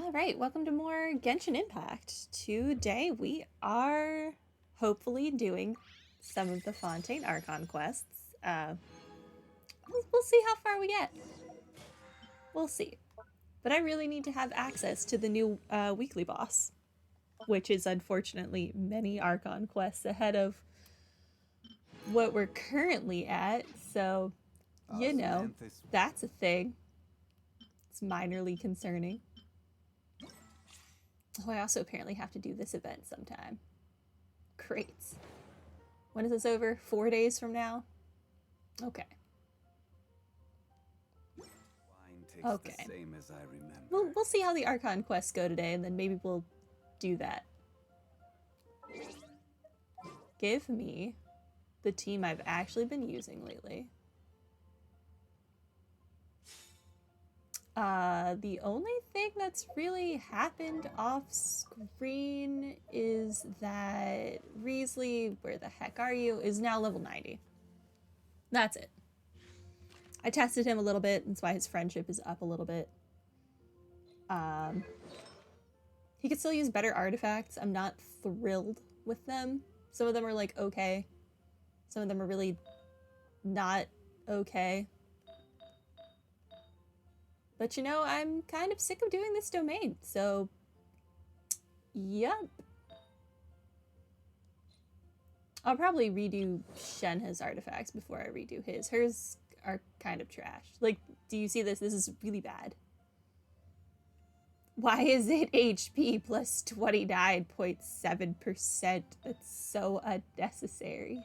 Alright, welcome to more Genshin Impact. Today we are hopefully doing some of the Fontaine Archon quests. We'll see how far we get. We'll see. But I really need to have access to the new weekly boss, which is unfortunately many Archon quests ahead of what we're currently at. So, you know, that's a thing. It's minorly concerning. Oh, I also apparently have to do this event sometime. Great. When is this over? 4 days from now? Okay. Okay. We'll see how the Archon quests go today, and then maybe we'll do that. Give me the team I've actually been using lately. The only thing that's really happened off screen is that Riesli, where the heck are you, is now level 90. That's it. I tested him a little bit, that's why his friendship is up a little bit. He could still use better artifacts. I'm not thrilled with them. Some of them are like okay. Some of them are really not okay. But you know, I'm kind of sick of doing this domain, so yep. I'll probably redo Shenhe's artifacts before I redo his. Hers are kind of trash. Like, do you see this? This is really bad. Why is it HP plus 29.7%? That's so unnecessary.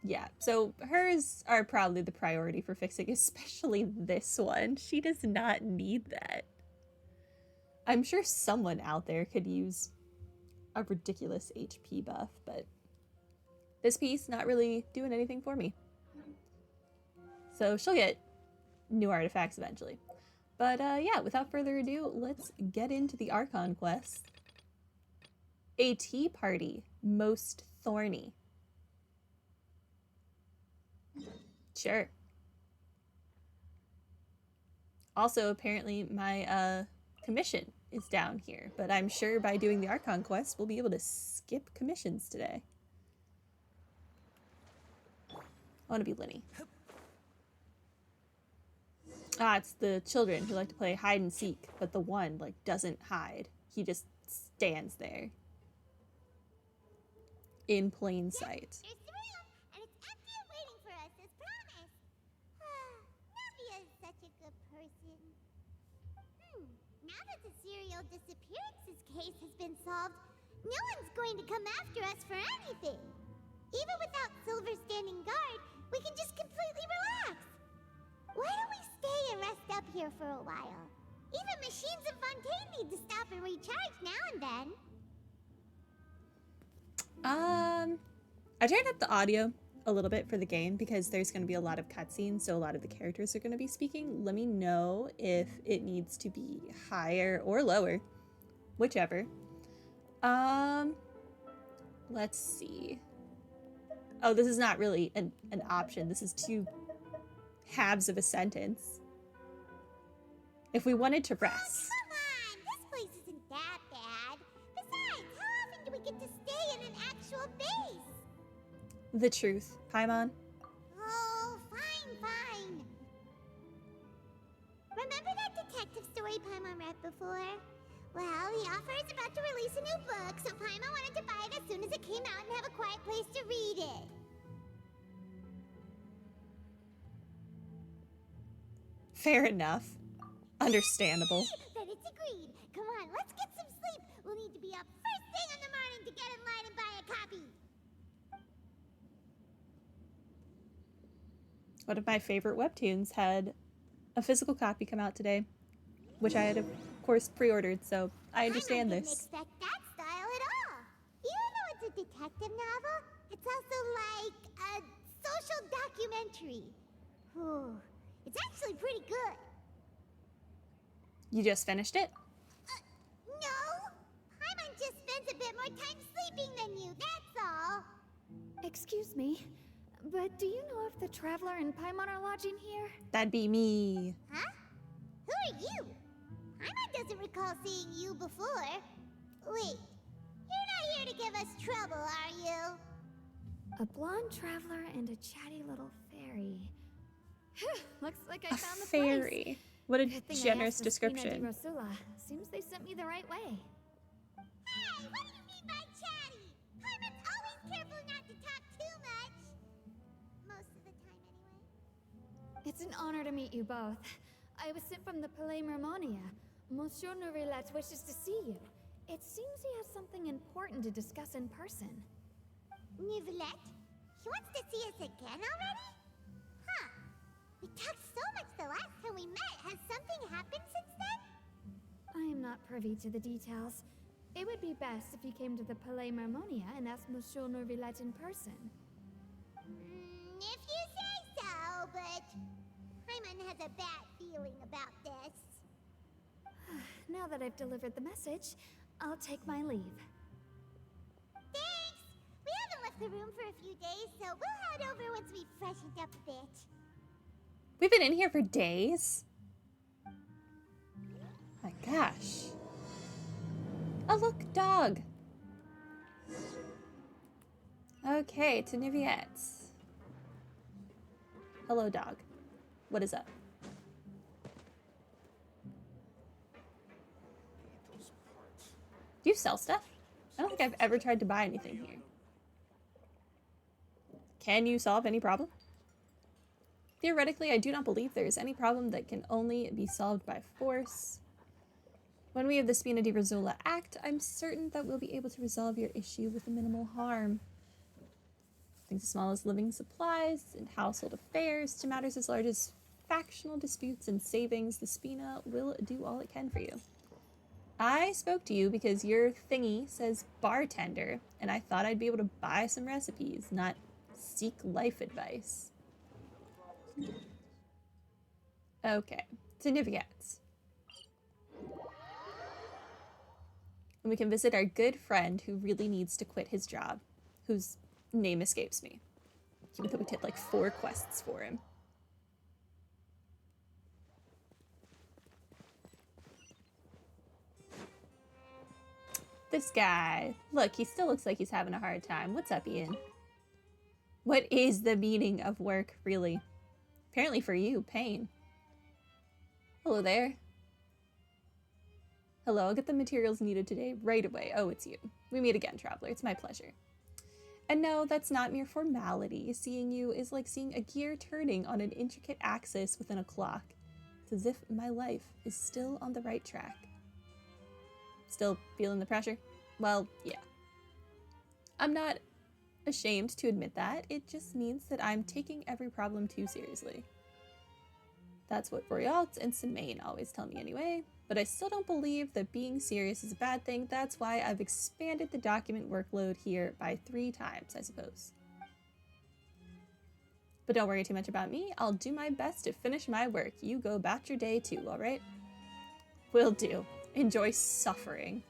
Yeah, so hers are probably the priority for fixing, especially this one. She does not need that. I'm sure someone out there could use a ridiculous HP buff, but this piece not really doing anything for me. So she'll get new artifacts eventually. But yeah, without further ado, let's get into the Archon quest. A tea party, most thorny. Sure. Also, apparently my commission is down here, but I'm sure by doing the Archon quest, we'll be able to skip commissions today. I want to be Linny. Ah, it's the children who like to play hide and seek, but the one, like, doesn't hide. He just stands there. In plain sight. There's the room, and it's empty and waiting for us, as promised. Navia is such a good person. Now that the serial disappearances case has been solved, no one's going to come after us for anything. Even without Silver standing guard, we can just completely relax. Why don't we stay and rest up here for a while? Even machines in Fontaine need to stop and recharge now and then. I turned up the audio a little bit for the game because there's going to be a lot of cutscenes, so a lot of the characters are going to be speaking. Let me know if it needs to be higher or lower, whichever. Let's see. Oh, this is not really an option. This is two halves of a sentence. If we wanted to rest. Oh, come on! This place isn't that bad. Besides, how often do we get to stay in an actual base? The truth, Paimon. Oh, fine. Remember that detective story Paimon read before? Well, the author is about to release a new book, so Paimon wanted to buy it as soon as it came out and have a quiet place to read it. Fair enough. Understandable. Then it's agreed. Come on, let's get some sleep. We'll need to be up first thing in the morning to get in line and buy a copy. One of my favorite webtoons had a physical copy come out today, which I had, of course, pre-ordered, so I understand didn't this. expect that style at all. Even though it's a detective novel, it's also like a social documentary. Whew. It's actually pretty good. You just finished it? No. Paimon just spends a bit more time sleeping than you, that's all. Excuse me. But do you know if the Traveler and Paimon are lodging here? That'd be me. Huh? Who are you? Paimon doesn't recall seeing you before. Wait, you're not here to give us trouble, are you? A blonde traveler and a chatty little fairy. Looks like I A found the fairy. place. What a Good thing I generous asked the Spina di description. Rosula. Seems they sent me the right way. Hey, what do you mean by chatty? Paimon's always careful not to talk too much. Most of the time, anyway. It's an honor to meet you both. I was sent from the Palais Mermonia. Monsieur Nourilet wishes to see you. It seems he has something important to discuss in person. Nivelette? He wants to see us again already? Huh. We talked so much the last time we met. Has something happened since then? I am not privy to the details. It would be best if you came to the Palais Mermonia and asked Monsieur Nourilet in person. If you say so, but Paimon has a bad feeling about this. Now that I've delivered the message, I'll take my leave. Thanks! We haven't left the room for a few days, so we'll head over once we've freshened up a bit. We've been in here for days. My gosh. Oh, look, dog. Okay, to Niviette's. Hello, dog. What is up? Do you sell stuff? I don't think I've ever tried to buy anything here. Can you solve any problem? Theoretically, I do not believe there is any problem that can only be solved by force. When we have the Spina di Rosula Act, I'm certain that we'll be able to resolve your issue with minimal harm. Things as small as living supplies and household affairs to matters as large as factional disputes and savings, the Spina will do all it can for you. I spoke to you because your thingy says bartender, and I thought I'd be able to buy some recipes, not seek life advice. Okay, significance. And we can visit our good friend who really needs to quit his job, whose name escapes me. Even though we did like 4 quests for him. This guy. Look, he still looks like he's having a hard time. What's up, Ian? What is the meaning of work, really? Apparently for you, pain. Hello there. Hello, I'll get the materials needed today right away. Oh, it's you. We meet again, traveler. It's my pleasure. And no, that's not mere formality. Seeing you is like seeing a gear turning on an intricate axis within a clock. It's as if my life is still on the right track. Still feeling the pressure? Well, yeah. I'm not ashamed to admit that. It just means that I'm taking every problem too seriously. That's what Royalt and Semaine always tell me anyway. But I still don't believe that being serious is a bad thing. That's why I've expanded the document workload here by 3 times, I suppose. But don't worry too much about me. I'll do my best to finish my work. You go about your day too, alright? Will do. Enjoy suffering.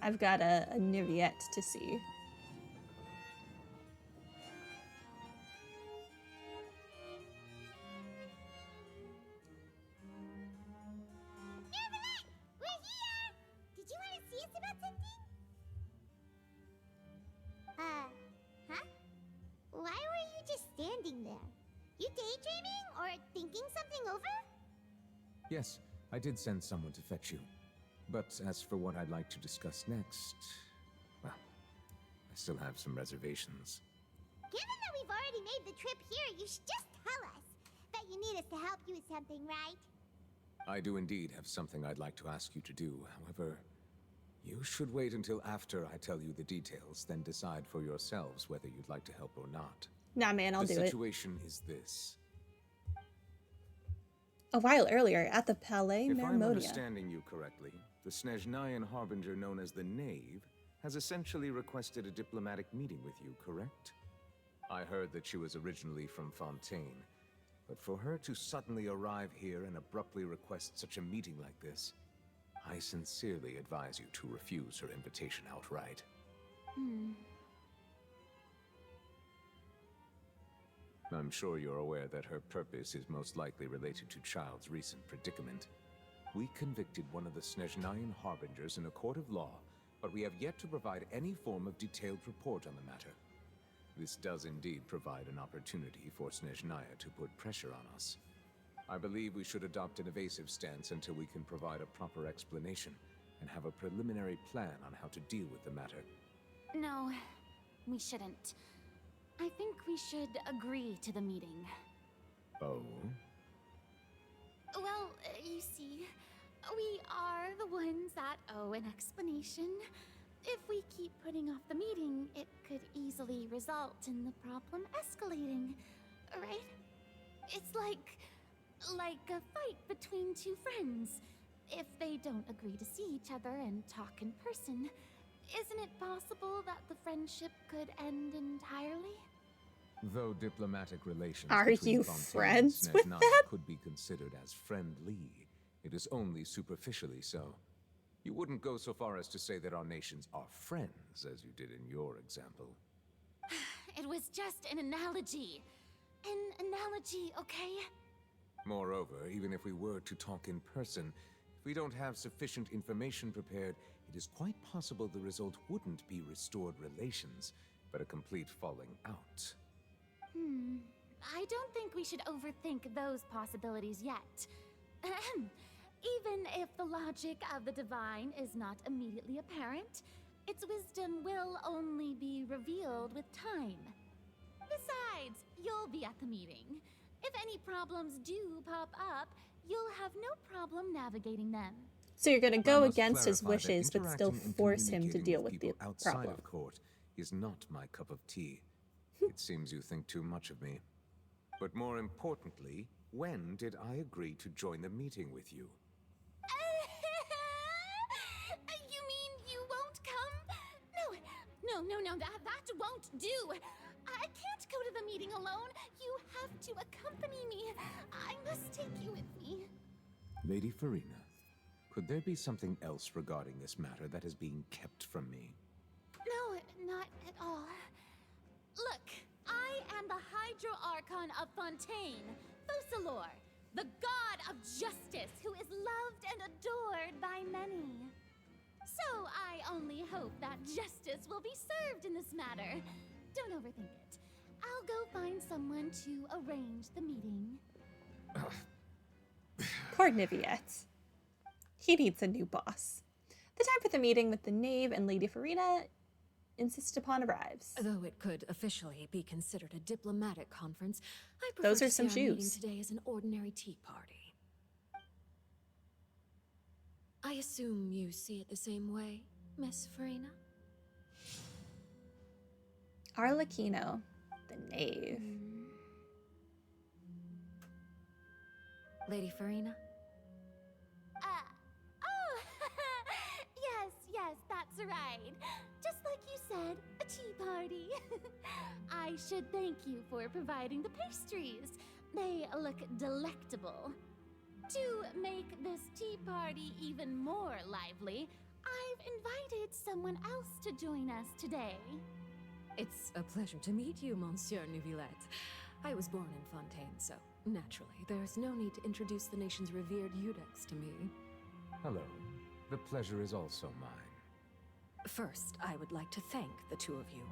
I've got a Niviette to see. Why were you just standing there? You daydreaming or thinking something over? Yes, I did send someone to fetch you. But as for what I'd like to discuss next, well, I still have some reservations. Given that we've already made the trip here, you should just tell us. Bet you need us to help you with something, right? I do indeed have something I'd like to ask you to do. However, you should wait until after I tell you the details, then decide for yourselves whether you'd like to help or not. Nah, man, I'll do it. The situation is this. A while earlier, at the Palais If I'm Mermonia. understanding you correctly, the Snezhnayan harbinger known as the Knave has essentially requested a diplomatic meeting with you, correct? I heard that she was originally from Fontaine, but for her to suddenly arrive here and abruptly request such a meeting like this, I sincerely advise you to refuse her invitation outright. I'm sure you're aware that her purpose is most likely related to Child's recent predicament. We convicted one of the Snezhnayan Harbingers in a court of law, but we have yet to provide any form of detailed report on the matter. This does indeed provide an opportunity for Snezhnaya to put pressure on us. I believe we should adopt an evasive stance until we can provide a proper explanation and have a preliminary plan on how to deal with the matter. No, we shouldn't. I think we should agree to the meeting. Oh? Well, you see, we are the ones that owe an explanation. If we keep putting off the meeting, it could easily result in the problem escalating, right? It's like a fight between two friends. If they don't agree to see each other and talk in person, isn't it possible that the friendship could end entirely? Though diplomatic relations Are between you Fontaine friends and with Snezhnaya them? could be considered as friendly, it is only superficially so. You wouldn't go so far as to say that our nations are friends, as you did in your example. It was just an analogy. An analogy, okay? Moreover, even if we were to talk in person, if we don't have sufficient information prepared, it is quite possible the result wouldn't be restored relations, but a complete falling out. I don't think we should overthink those possibilities yet. Ahem. Even if the logic of the divine is not immediately apparent, its wisdom will only be revealed with time. Besides, you'll be at the meeting. If any problems do pop up, you'll have no problem navigating them. So you're gonna I go must against his clarify that wishes, but still interacting and force him to communicating deal with the people outside problem. of court is not my cup of tea. It seems you think too much of me. But more importantly, when did I agree to join the meeting with you? You mean you won't come? No, that won't do. I can't go to the meeting alone. You have to accompany me. I must take you with me. Lady Farina, could there be something else regarding this matter that is being kept from me? No, not at all. Look, I am the Hydro Archon of Fontaine, Focalor, the god of justice who is loved and adored by many. So I only hope that justice will be served in this matter. Don't overthink it. I'll go find someone to arrange the meeting. Poor Niviette. He needs a new boss. The time for the meeting with the Knave and Lady Farina insist upon arrives. Though it could officially be considered a diplomatic conference, I prefer Those are to some see our meeting shoes. today as an ordinary tea party. I assume you see it the same way, Miss Farina? Arlecchino, the Knave. Lady Farina? Yes, that's right. Just like you said, a tea party. I should thank you for providing the pastries. They look delectable. To make this tea party even more lively, I've invited someone else to join us today. It's a pleasure to meet you, Monsieur Neuvillette. I was born in Fontaine, so naturally, there's no need to introduce the nation's revered Eudex to me. Hello. The pleasure is also mine. First, I would like to thank the two of you.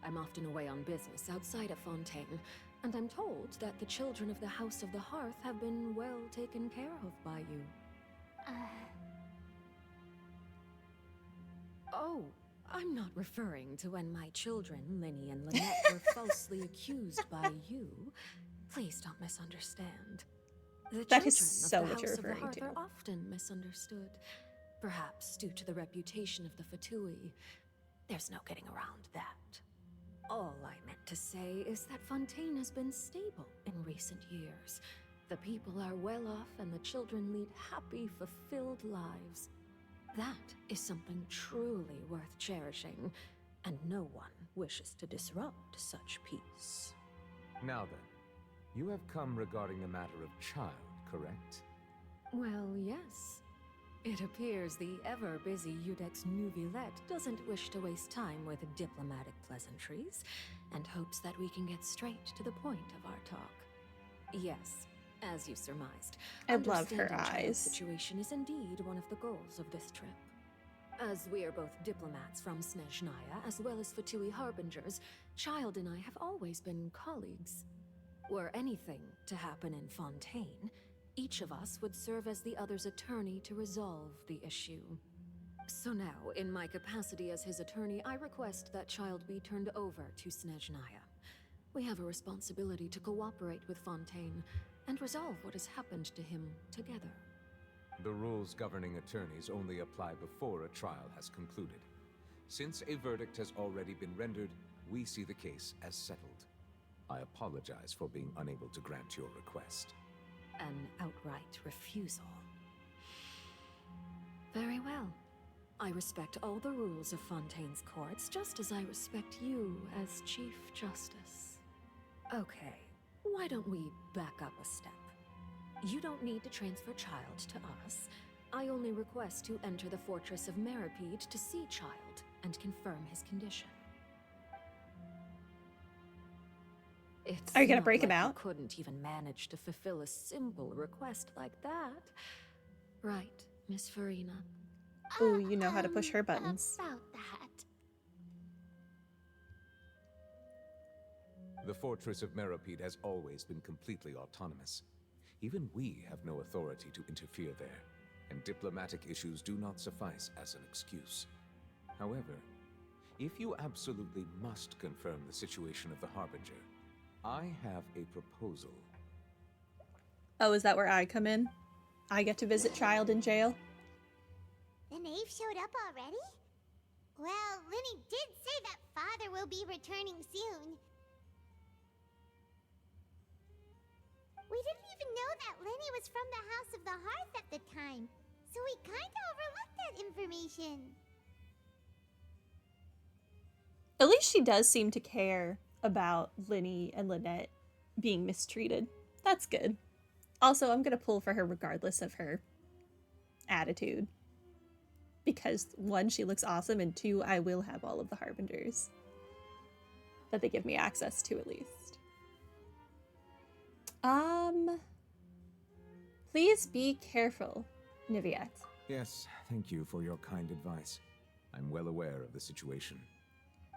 I'm often away on business outside of Fontaine, and I'm told that the children of the House of the Hearth have been well taken care of by you. Oh, I'm not referring to when my children, Linny and Lynette, were falsely accused by you. Please don't misunderstand. The That is children so of the what you're House of the referring Hearth to. are often misunderstood. Perhaps due to the reputation of the Fatui. There's no getting around that. All I meant to say is that Fontaine has been stable in recent years. The people are well off and the children lead happy, fulfilled lives. That is something truly worth cherishing, and no one wishes to disrupt such peace. Now then, you have come regarding the matter of Child, correct? Well, yes. It appears the ever-busy Udex Nouvillette doesn't wish to waste time with diplomatic pleasantries, and hopes that we can get straight to the point of our talk. Yes, as you surmised, I love her understanding Child's eyes. situation is indeed one of the goals of this trip. As we are both diplomats from Snezhnaya, as well as Fatui Harbingers, Child and I have always been colleagues. Were anything to happen in Fontaine, each of us would serve as the other's attorney to resolve the issue. So now, in my capacity as his attorney, I request that Child be turned over to Snezhnaya. We have a responsibility to cooperate with Fontaine and resolve what has happened to him together. The rules governing attorneys only apply before a trial has concluded. Since a verdict has already been rendered, we see the case as settled. I apologize for being unable to grant your request. An outright refusal. Very well. I respect all the rules of Fontaine's courts, just as I respect you as Chief Justice. Okay, why don't we back up a step? You don't need to transfer Child to us. I only request to enter the fortress of Meripede to see Child and confirm his condition. It's Are you gonna not break him like you out? couldn't even manage to fulfill a simple request like that. Right, Miss Farina? Ooh, you know how to push her buttons. About that. The fortress of Meripede has always been completely autonomous. Even we have no authority to interfere there, and diplomatic issues do not suffice as an excuse. However, if you absolutely must confirm the situation of the Harbinger, I have a proposal. Oh, is that where I come in? I get to visit Child in jail? The Knave showed up already? Well, Linny did say that Father will be returning soon. We didn't even know that Linny was from the House of the Hearth at the time, so we kinda overlooked that information. At least she does seem to care about Linny and Lynette being mistreated. That's good. Also, I'm gonna pull for her regardless of her attitude. Because one, she looks awesome, and two, I will have all of the Harbingers that they give me access to at least. Please be careful, Niviette. Yes, thank you for your kind advice. I'm well aware of the situation.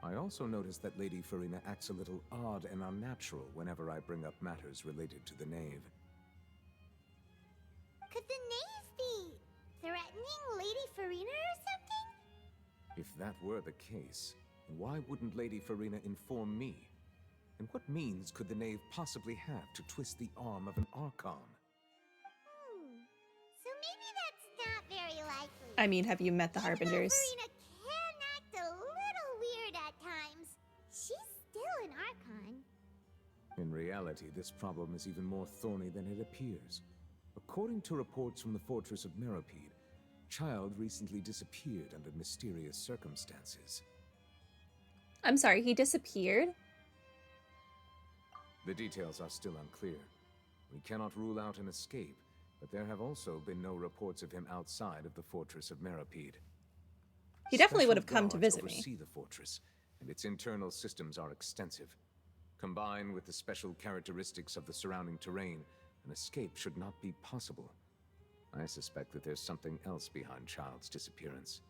I also noticed that Lady Farina acts a little odd and unnatural whenever I bring up matters related to the Knave. Could the Knave be threatening Lady Farina or something? If that were the case, why wouldn't Lady Farina inform me? And what means could the Knave possibly have to twist the arm of an Archon? So maybe that's not very likely. I mean, have you met the Even though Harbingers? Farina can act a little weird at times, she's still an Archon. In reality, this problem is even more thorny than it appears. According to reports from the fortress of Meripede, Child recently disappeared under mysterious circumstances. I'm sorry, he disappeared? The details are still unclear. We cannot rule out an escape, but there have also been no reports of him outside of the fortress of Meripede. He definitely would have Special come to guards visit me. oversee the fortress, and its internal systems are extensive. Combined with the special characteristics of the surrounding terrain, an escape should not be possible. I suspect that there's something else behind Child's disappearance.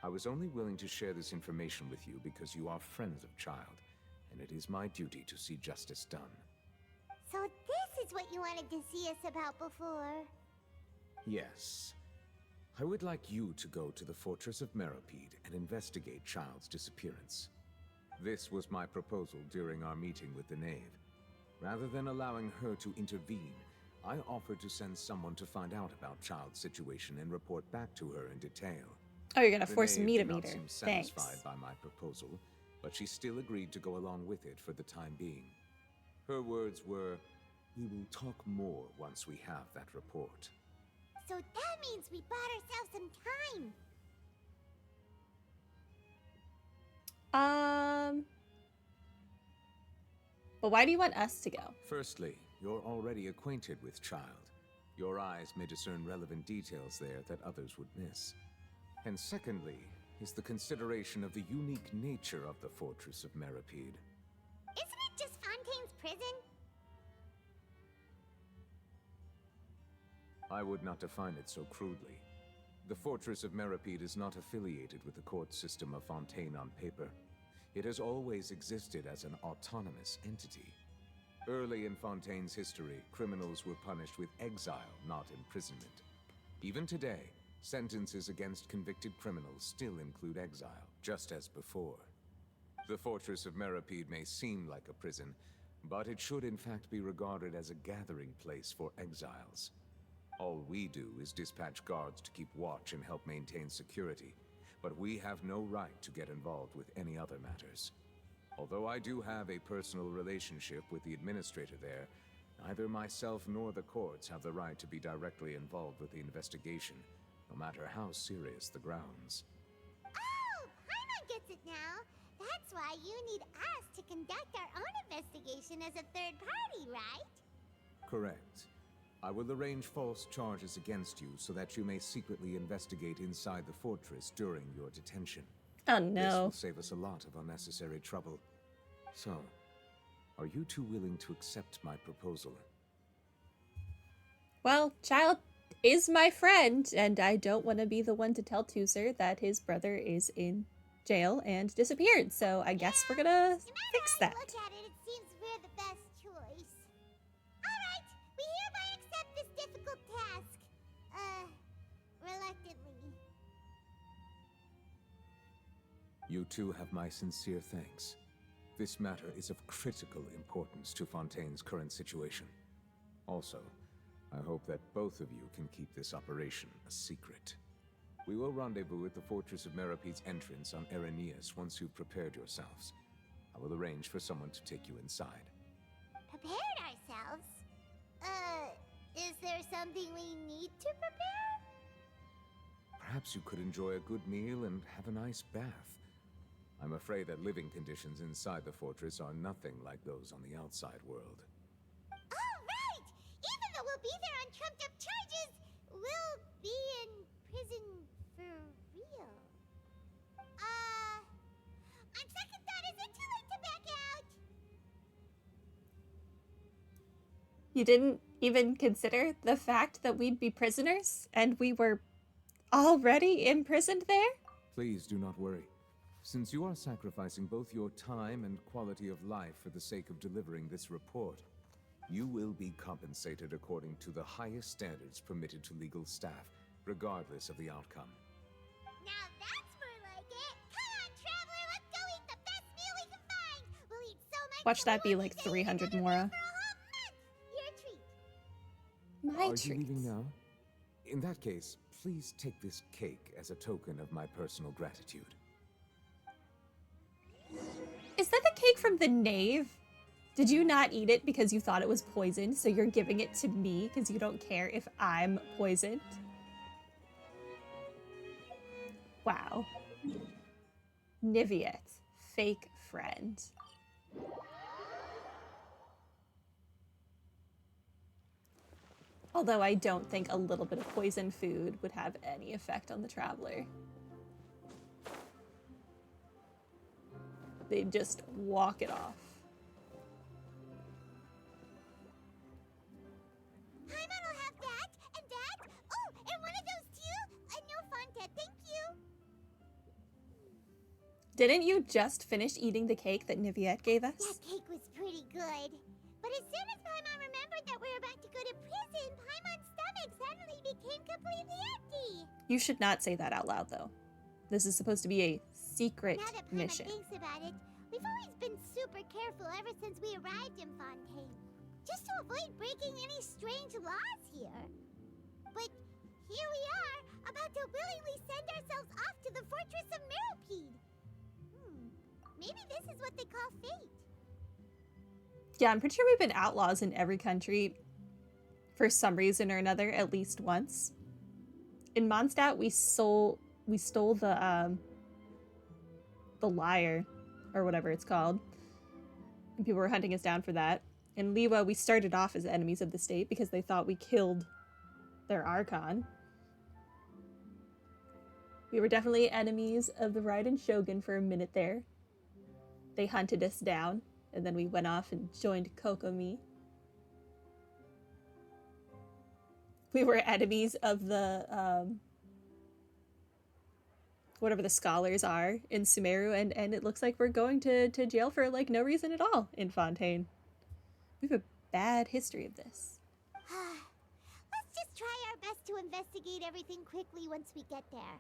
I was only willing to share this information with you because you are friends of Child, and it is my duty to see justice done. So this is what you wanted to see us about before. Yes. I would like you to go to the fortress of Meripede and investigate Child's disappearance. This was my proposal during our meeting with the Knave. Rather than allowing her to intervene, I offered to send someone to find out about Child's situation and report back to her in detail. Oh, you're gonna The force Knave me to did not meet her. seem Thanks. satisfied by my proposal, but she still agreed to go along with it for the time being. Her words were, "We will talk more once we have that report." So that means we bought ourselves some time. But why do you want us to go? Firstly, you're already acquainted with Child. Your eyes may discern relevant details there that others would miss. And secondly, is the consideration of the unique nature of the Fortress of Meripede. Isn't it just Fontaine's prison? I would not define it so crudely. The Fortress of Meripede is not affiliated with the court system of Fontaine on paper. It has always existed as an autonomous entity. Early in Fontaine's history, criminals were punished with exile, not imprisonment. Even today, sentences against convicted criminals still include exile, just as before. The Fortress of Meripede may seem like a prison, but it should in fact be regarded as a gathering place for exiles. All we do is dispatch guards to keep watch and help maintain security, but we have no right to get involved with any other matters. Although I do have a personal relationship with the administrator there, neither myself nor the courts have the right to be directly involved with the investigation, no matter how serious the grounds. Oh, Paimon gets it now. That's why you need us to conduct our own investigation as a third party, right? Correct. I will arrange false charges against you so that you may secretly investigate inside the fortress during your detention. Oh This no. will save us a lot of unnecessary trouble. So, are you two willing to accept my proposal? Well, Child is my friend, and I don't want to be the one to tell Tooser that his brother is in jail and disappeared, so I guess we're gonna fix No that. matter how you look at it, it seems we're the best choice. Alright, we hereby accept this difficult task. Reluctantly. You two have my sincere thanks. This matter is of critical importance to Fontaine's current situation. Also, I hope that both of you can keep this operation a secret. We will rendezvous at the Fortress of Meripede's entrance on Erinius once you've prepared yourselves. I will arrange for someone to take you inside. Prepared ourselves? Is there something we need to prepare? Perhaps you could enjoy a good meal and have a nice bath. I'm afraid that living conditions inside the fortress are nothing like those on the outside world. Oh, right! Even though we'll be there on trumped-up charges, we'll be in prison for real. On second thought, is it too late to back out? You didn't even consider the fact that we'd be prisoners and we were already imprisoned there? Please do not worry. Since you are sacrificing both your time and quality of life for the sake of delivering this report, you will be compensated according to the highest standards permitted to legal staff, regardless of the outcome. Now that's more like it. Come on, traveler, let's go eat the best meal we can find. We'll eat so much. Watch that that we be won't like need to eat 300 another Mora. meal for a whole month. Your treat. My Are treat. you leaving now? In that case, please take this cake as a token of my personal gratitude. Is that the cake from the Knave? Did you not eat it because you thought it was poisoned, so you're giving it to me because you don't care if I'm poisoned? Wow. Niviet, fake friend. Although I don't think a little bit of poisoned food would have any effect on the traveler. They'd just walk it off. Paimon will have that, and that. Oh, and one of those too. No Fonta, thank you. Didn't you just finish eating the cake that Niviet gave us? That cake was pretty good. But as soon as Paimon remembered that we were about to go to prison, Paimon's stomach suddenly became completely empty. You should not say that out loud, though. This is supposed to be a secret Now that Paimon mission. thinks about it, we've always been super careful ever since we arrived in Fontaine. Just to avoid breaking any strange laws here. But here we are, about to willingly send ourselves off to the Fortress of Meripede. Maybe this is what they call fate. Yeah, I'm pretty sure we've been outlaws in every country for some reason or another at least once. In Mondstadt, we stole the lyre, or whatever it's called. And people were hunting us down for that. In Liwa, we started off as enemies of the state because they thought we killed their Archon. We were definitely enemies of the Raiden Shogun for a minute there. They hunted us down, and then we went off and joined Kokomi. We were enemies of the, whatever the scholars are in Sumeru, and it looks like we're going to jail for, like, no reason at all in Fontaine. We have a bad history of this. Let's just try our best to investigate everything quickly once we get there.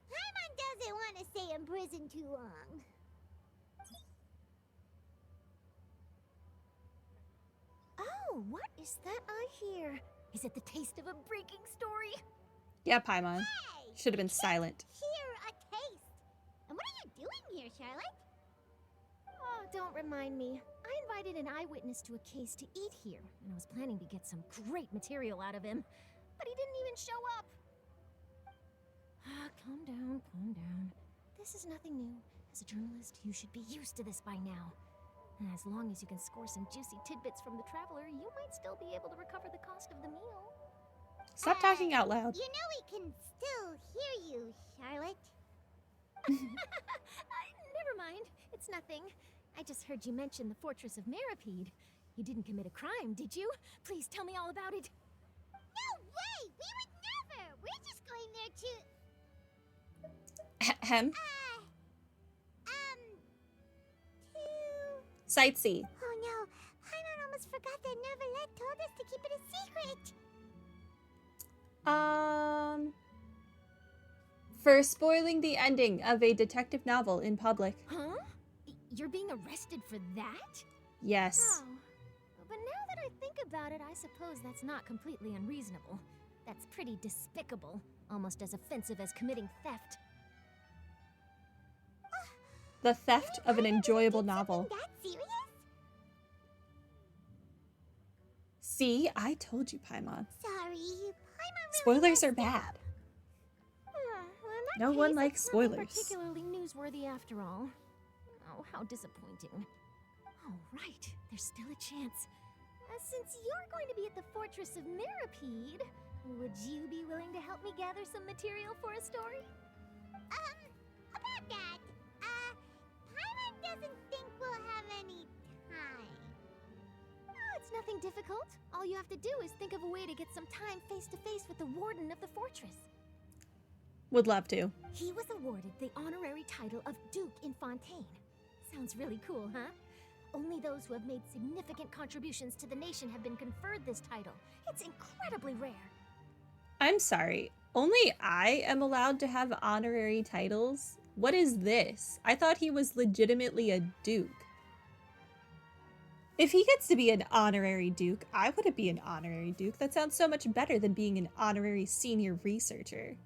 Paimon doesn't want to stay in prison too long. Oh, what is that I hear? Is it the taste of a breaking story? Yeah, Paimon. Hey! Should have been silent. Hear a taste. And what are you doing here, Charlotte? Oh, don't remind me. I invited an eyewitness to a case to eat here, and I was planning to get some great material out of him. But he didn't even show up. Calm down, calm down. This is nothing new. As a journalist, you should be used to this by now. And as long as you can score some juicy tidbits from the traveler, you might still be able to recover the cost of the meal. Stop talking out loud. You know we can still hear you, Charlotte. Never mind. It's nothing. I just heard you mention the Fortress of Meripede. You didn't commit a crime, did you? Please tell me all about it. No way! We would never! We're just going there to... Hem. to... Sightsee. Oh no, Paimon almost forgot that Neverlet told us to keep it a secret. For spoiling the ending of a detective novel in public. Huh? You're being arrested for that? Yes. Oh. But now that I think about it, I suppose that's not completely unreasonable. That's pretty despicable, almost as offensive as committing theft. The theft of an enjoyable novel. That serious? See, I told you, Paimon. Sorry, Paimon really Spoilers are messed up. bad. Well, in that No case, one likes it's nothing spoilers. particularly newsworthy after all. Oh, how disappointing. Oh, right. There's still a chance. Since you're going to be at the Fortress of Meripede, would you be willing to help me gather some material for a story? About that, Paimon doesn't think we'll have any time. Oh, it's nothing difficult. All you have to do is think of a way to get some time face-to-face with the warden of the fortress. Would love to. He was awarded the honorary title of Duke in Fontaine. Sounds really cool, huh? Only those who have made significant contributions to the nation have been conferred this title. It's incredibly rare. I'm sorry. Only I am allowed to have honorary titles? What is this? I thought he was legitimately a duke. If he gets to be an honorary duke, I wouldn't be an honorary duke. That sounds so much better than being an honorary senior researcher.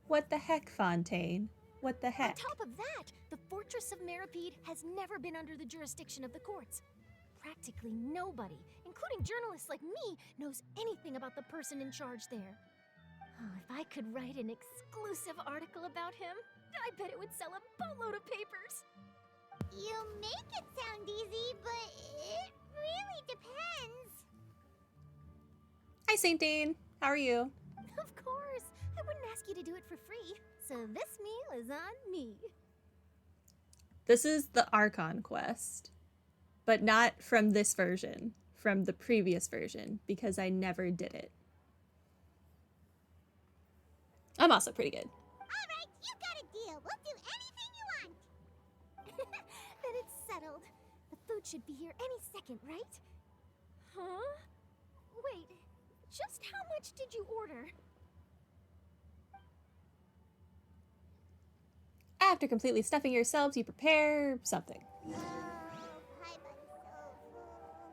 What the heck, Fontaine? What the heck? On top of that, the Fortress of Meripede has never been under the jurisdiction of the courts. Practically nobody, including journalists like me, knows anything about the person in charge there. Oh, if I could write an exclusive article about him, I bet it would sell a boatload of papers. You make it sound easy, but it really depends. Hi, Saint Dane. How are you? Of course, I wouldn't ask you to do it for free, so this meal is on me. This is the Archon quest, but not from this version, from the previous version, because I never did it. I'm also pretty good. All right, you got a deal. We'll do anything you want. Then it's settled. The food should be here any second, right? Huh? Wait, just how much did you order? After completely stuffing yourselves, you prepare something. Oh, Paimon's so full.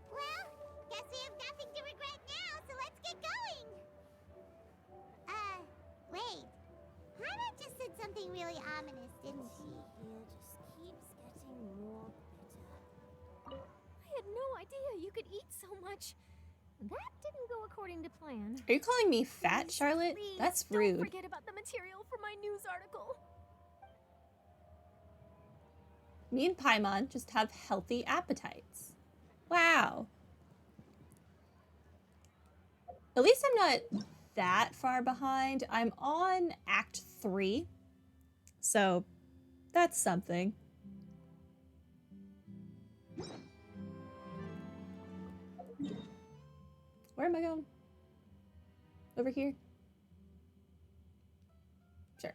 Well, guess we have nothing to regret now, so let's get going. Wait. Paimon just said something really ominous, didn't she? It just keeps getting more bitter. I had no idea you could eat so much. That didn't go according to plan. Are you calling me fat, Charlotte? Please, That's don't rude. forget about the material for my news article. Me and Paimon just have healthy appetites. Wow. At least I'm not that far behind. I'm on Act 3, so that's something. Where am I going? Over here? Sure.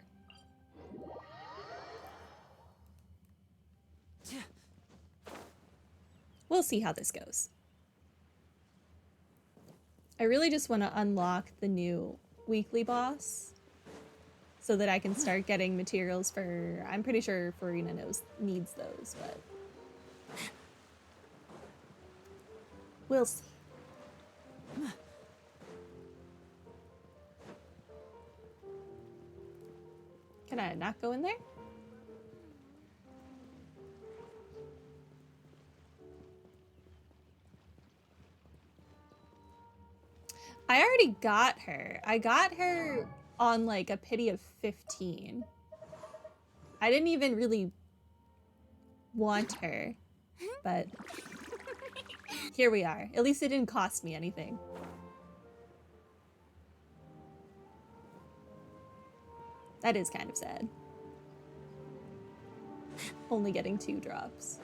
We'll see how this goes. I really just want to unlock the new weekly boss so that I can start getting materials for... I'm pretty sure Farina needs those, but... we'll see. Can I not go in there? I already got her. I got her on like a pity of 15. I didn't even really want her, but here we are. At least it didn't cost me anything. That is kind of sad. Only getting 2 drops.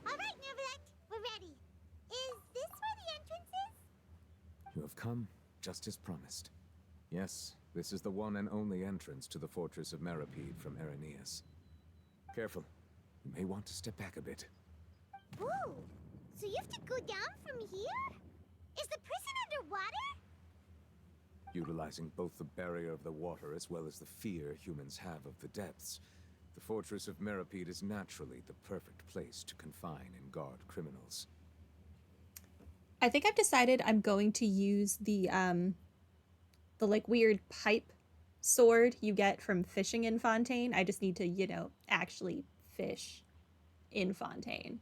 All right, Nervalet, we're ready. Is this where the entrance is? You have come, just as promised. Yes, this is the one and only entrance to the fortress of Meripede from Araneus. Careful. You may want to step back a bit. Ooh, so you have to go down from here? Is the prison underwater? Utilizing both the barrier of the water as well as the fear humans have of the depths, the fortress of Meripede is naturally the perfect place to confine and guard criminals. I think I've decided I'm going to use the like weird pipe sword you get from fishing in Fontaine. I just need to, you know, actually fish in Fontaine.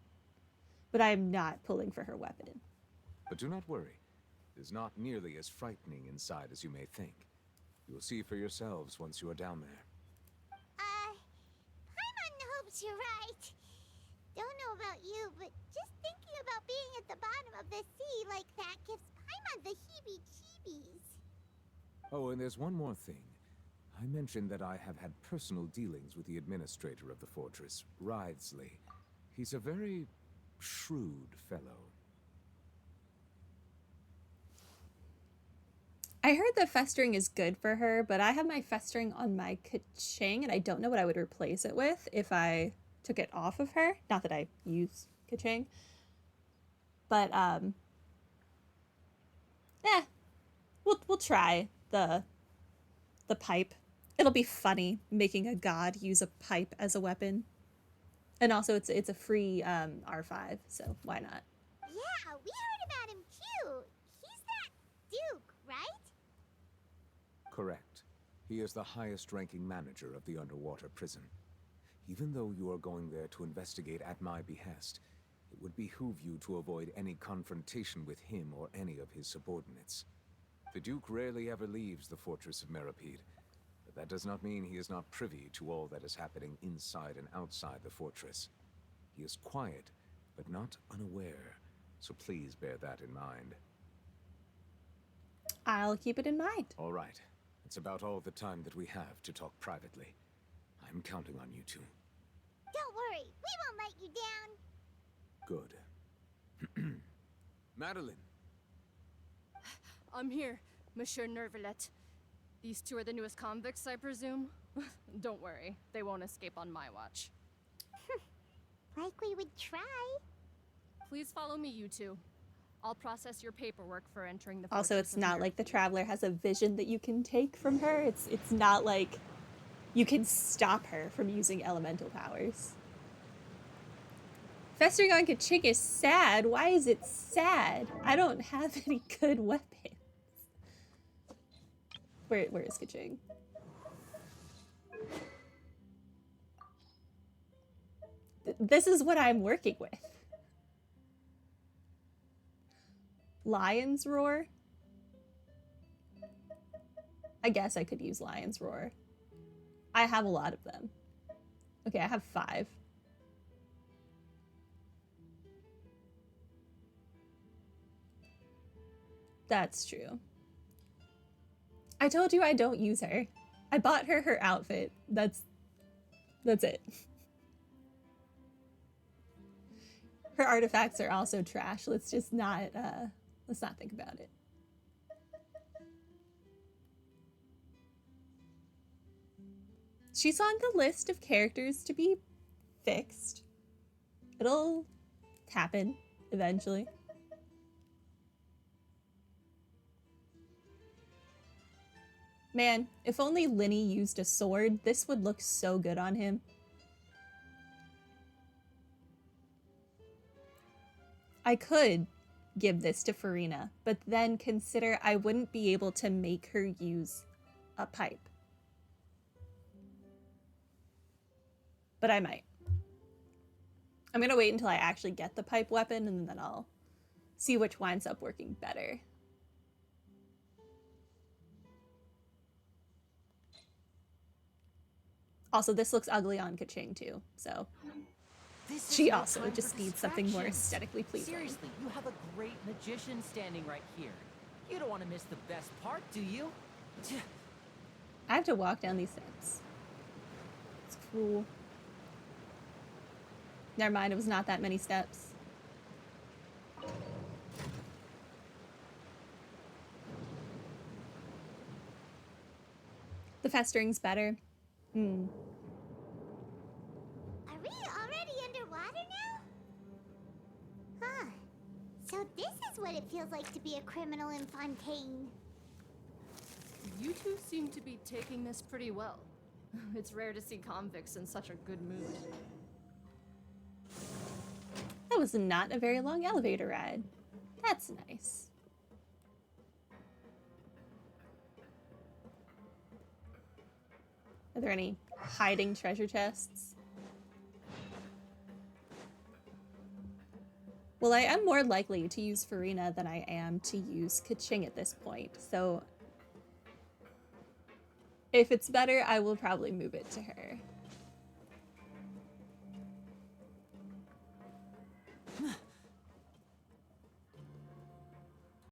But I'm not pulling for her weapon. But do not worry. It is not nearly as frightening inside as you may think. You will see for yourselves once you are down there. Paimon hopes you're right. Don't know about you, but just thinking about being at the bottom of the sea like that gives Paimon the heebie-jeebies. Oh, and there's one more thing. I mentioned that I have had personal dealings with the administrator of the fortress, Writhsley. He's a very shrewd fellow. I heard that festering is good for her, but I have my festering on my Kaching, and I don't know what I would replace it with if I took it off of her. Not that I use Kaching. But, yeah. We'll try the pipe. It'll be funny making a god use a pipe as a weapon. And also it's a free R5, so why not? Yeah, we heard about him too. He's that Duke, right? Correct. He is the highest-ranking manager of the underwater prison. Even though you are going there to investigate at my behest, it would behoove you to avoid any confrontation with him or any of his subordinates. The Duke rarely ever leaves the fortress of Meripede, but that does not mean he is not privy to all that is happening inside and outside the fortress. He is quiet, but not unaware, so please bear that in mind. I'll keep it in mind. All right. It's about all the time that we have to talk privately. I'm counting on you two. Don't worry, we won't let you down. Good. Madeline! I'm here, Monsieur Nervalet. These two are the newest convicts, I presume? Don't worry, they won't escape on my watch. Like we would try. Please follow me, you two. I'll process your paperwork for entering the Also, Fortress it's of not like the Meripede. Traveler has a vision that you can take from her. It's not like you can stop her from using elemental powers. Festering on Kaching is sad. Why is it sad? I don't have any good weapons. Where is Kaching? This is what I'm working with. Lion's Roar? I guess I could use Lion's Roar. I have a lot of them. Okay, I have 5. That's true. I told you I don't use her. I bought her outfit. That's it. Her artifacts are also trash. Let's just not let's not think about it. She's on the list of characters to be fixed. It'll happen eventually. Man, if only Linny used a sword, this would look so good on him. I could give this to Farina, but then consider I wouldn't be able to make her use a pipe. But I might. I'm gonna wait until I actually get the pipe weapon, and then I'll see which winds up working better. Also, this looks ugly on Kaching too, so she also just needs something more aesthetically pleasing. Seriously, you have a great magician standing right here. You don't want to miss the best part, do you? I have to walk down these steps. It's cruel. Never mind, it was not that many steps. The festering's better. Are we already underwater now? Huh. So this is what it feels like to be a criminal in Fontaine. You two seem to be taking this pretty well. It's rare to see convicts in such a good mood. That was not a very long elevator ride. That's nice. Are there any hiding treasure chests? Well, I am more likely to use Farina than I am to use Kaching at this point, so if it's better, I will probably move it to her.